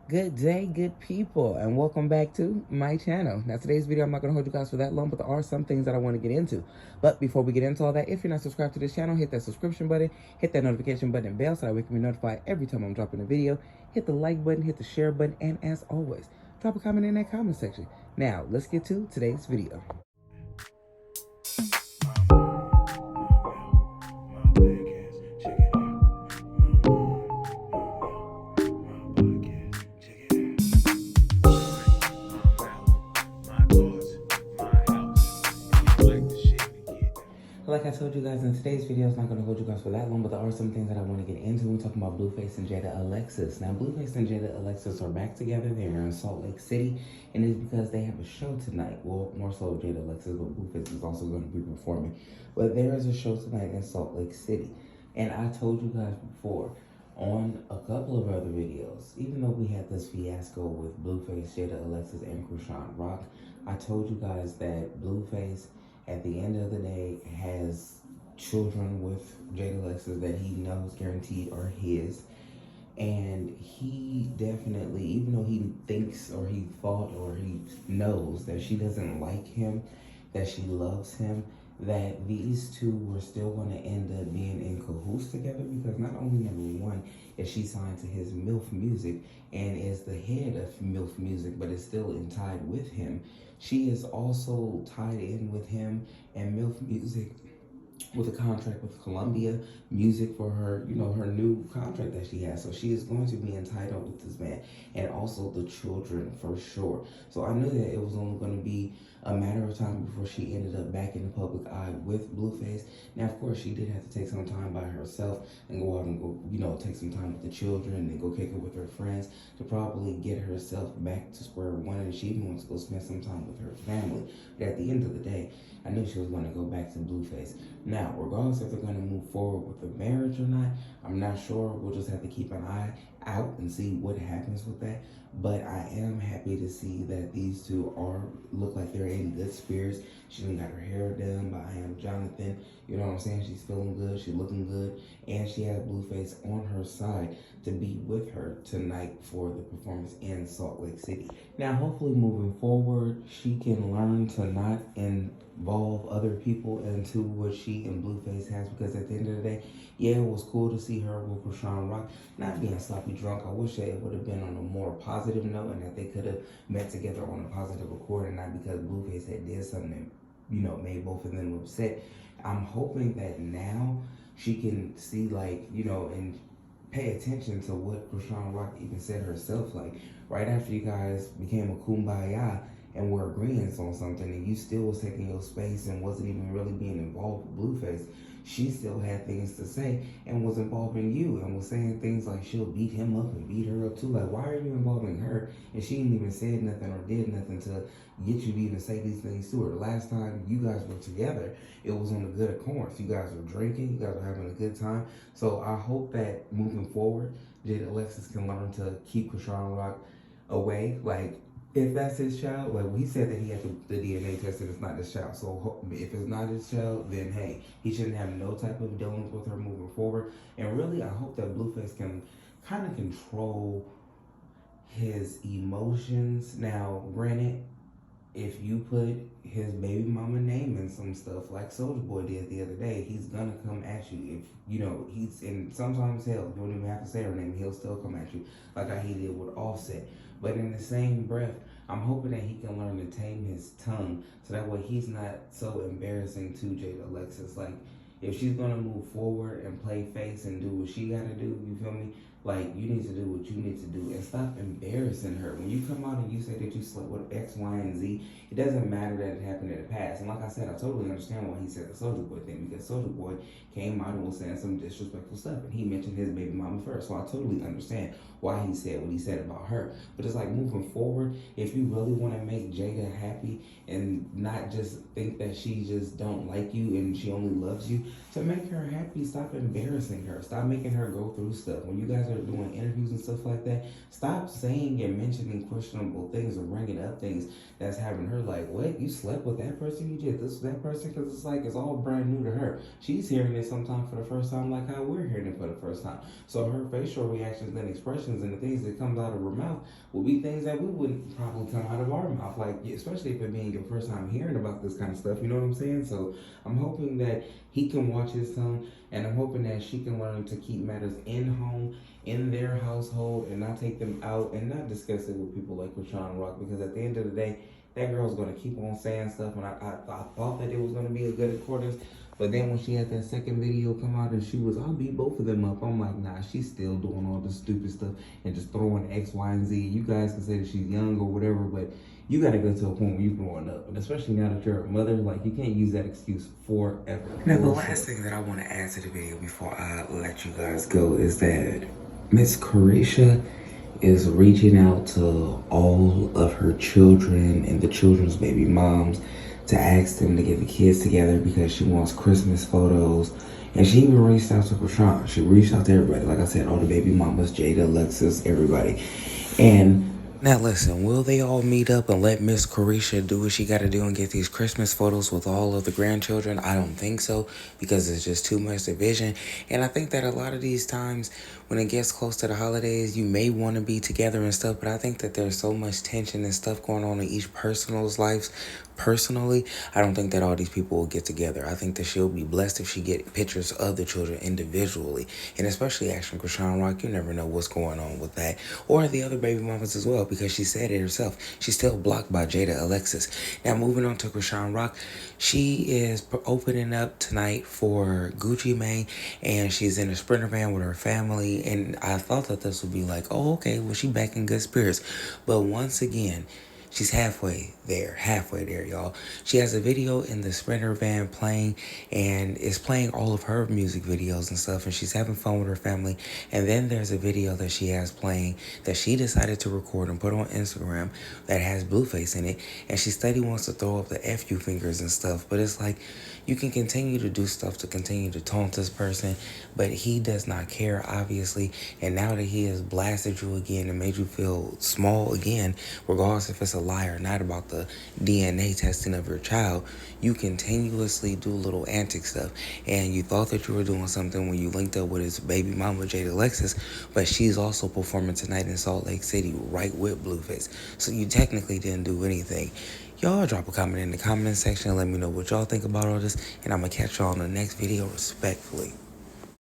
Good day, good people, and welcome back to my channel. Now, today's video, I'm not going to hold you guys for that long, but there are some things that I want to get into. But before we get into all that, if you're not subscribed to this channel, hit that subscription button, hit that notification button and bell so that we can be notified every time I'm dropping a video. Hit the like button, hit the share button, and as always, drop a comment in that comment section. Now, let's get to today's video. Like I told you guys in today's video, it's not going to hold you guys for that long, but there are some things that I want to get into. We're talking about Blueface and Jaidyn Alexis. Now, Blueface and Jaidyn Alexis are back together. They're in Salt Lake City, and it's because they have a show tonight. Well, more so Jaidyn Alexis, but Blueface is also going to be performing. But there is a show tonight in Salt Lake City. And I told you guys before on a couple of other videos, even though we had this fiasco with Blueface, Jaidyn Alexis, and Chrisean Rock, I told you guys that Blueface, at the end of the day, has children with Jaidyn Alexis that he knows guaranteed are his. And he definitely, even though he thinks or he thought or he knows that she doesn't like him, that she loves him, that these two were still going to end up being in cahoots together, because not only, number one, is she signed to his MILF Music and is the head of MILF Music, but is still tied with him. She is also tied in with him and MILF Music with a contract with Columbia Music for her, her new contract that she has. So she is going to be entitled with this man and also the children for sure. So I knew that it was only going to be a matter of time before she ended up back in the public eye with Blueface. Now, of course, she did have to take some time by herself and go out and go, take some time with the children and go kick it with her friends to probably get herself back to square one. And she even wants to go spend some time with her family. But at the end of the day, I knew she was going to go back to Blueface. Now, regardless if they're going to move forward with the marriage or not, I'm not sure. We'll just have to keep an eye out and see what happens with that. But I am happy to see that these two look like they're in good spirits. She done got her hair done by I Am Jonathan. You know what I'm saying? She's feeling good. She's looking good. And she has Blueface on her side to be with her tonight for the performance in Salt Lake City. Now, hopefully moving forward, she can learn to not involve other people into what she and Blueface has, because at the end of the day, yeah, it was cool to see her with Chrisean Rock not being sloppy drunk. I wish that it would have been on a more positive note and that they could have met together on a positive accord and not because Blueface had did something that, made both of them upset. I'm hoping that now she can see, and pay attention to what Chrisean Rock even said herself. Like, right after you guys became a kumbaya and were agreeing on something and you still was taking your space and wasn't even really being involved with Blueface, she still had things to say and was involving you and was saying things like she'll beat him up and beat her up too. Like, why are you involving her? And she didn't even say nothing or did nothing to get you to even say these things to her. The last time you guys were together, it was on the good occurrence. You guys were drinking, you guys were having a good time. So I hope that moving forward, Jaidyn Alexis can learn to keep Chrisean Rock away. Like, if that's his child, like he said that he had the DNA test and it's not his child. So if it's not his child, then hey, he shouldn't have no type of dealings with her moving forward. And really, I hope that Blueface can kind of control his emotions. Now, granted, if you put his baby mama name in some stuff like Soulja Boy did the other day, he's gonna come at you. If he's, and sometimes hell, you don't even have to say her name, he'll still come at you, like how he did with Offset. But in the same breath, I'm hoping that he can learn to tame his tongue so that way he's not so embarrassing to Jaidyn Alexis. Like, if she's gonna move forward and play face and do what she gotta do, you feel me? Like, you need to do what you need to do and stop embarrassing her. When you come out and you say that you slept with X, Y, and Z, it doesn't matter that it happened in the past. And like I said, I totally understand why he said the Soulja Boy thing, because Soulja Boy came out and was saying some disrespectful stuff, and he mentioned his baby mama first. So I totally understand why he said what he said about her. But it's like, moving forward, if you really want to make Jada happy and not just think that she just don't like you and she only loves you, to make her happy, stop embarrassing her. Stop making her go through stuff. When you guys are started doing interviews and stuff like that, stop saying and mentioning questionable things or bringing up things that's having her like, what? You slept with that person? You did this with that person? Because it's like, it's all brand new to her. She's hearing it sometime for the first time, like how we're hearing it for the first time. So her facial reactions and expressions and the things that comes out of her mouth will be things that we wouldn't probably come out of our mouth. Like, especially if it being your first time hearing about this kind of stuff, you know what I'm saying? So I'm hoping that he can watch his tongue, and I'm hoping that she can learn to keep matters in home, in their household, and not take them out and not discuss it with people like Chrisean Rock, because at the end of the day, that girl's gonna keep on saying stuff, and I thought that it was gonna be a good accordance, but then when she had that second video come out and she was, I'll beat both of them up, I'm like, nah, she's still doing all this stupid stuff and just throwing X, Y, and Z. You guys can say that she's young or whatever, but you gotta go to a point where you're growing up, and especially now that you're a mother, like, you can't use that excuse forever. Now, the last thing that I want to add to the video before I let you guys go is that Miss Karissa is reaching out to all of her children and the children's baby moms to ask them to get the kids together because she wants Christmas photos. And she even reached out to Chrisean. She reached out to everybody. Like I said, all the baby mamas, Jaidyn Alexis, everybody. And now listen, will they all meet up and let Miss Karissa do what she got to do and get these Christmas photos with all of the grandchildren? I don't think so, because it's just too much division. And I think that a lot of these times when it gets close to the holidays, you may want to be together and stuff, but I think that there's so much tension and stuff going on in each person's lives. Personally, I don't think that all these people will get together. I think that she'll be blessed if she get pictures of the children individually, and especially asking Chrisean Rock, you never know what's going on with that, or the other baby mamas as well, because she said it herself. She's still blocked by Jaidyn Alexis. Now, moving on to Chrisean Rock, she is opening up tonight for Gucci Mane, and she's in a Sprinter van with her family, and I thought that this would be like, oh, okay, well, she back in good spirits, but once again, she's halfway there, y'all. She has a video in the Sprinter van playing, and it's playing all of her music videos and stuff, and she's having fun with her family. And then there's a video that she has playing that she decided to record and put on Instagram that has Blueface in it, and she steady wants to throw up the FU fingers and stuff, but it's like, you can continue to do stuff to continue to taunt this person, but he does not care, obviously, and now that he has blasted you again and made you feel small again, regardless if it's a lie or not about the DNA testing of your child, you continuously do little antic stuff, and you thought that you were doing something when you linked up with his baby mama, Jaidyn Alexis, but she's also performing tonight in Salt Lake City right with Blueface, so you technically didn't do anything. Y'all drop a comment in the comment section and let me know what y'all think about all this, and I'm gonna catch y'all on the next video respectfully.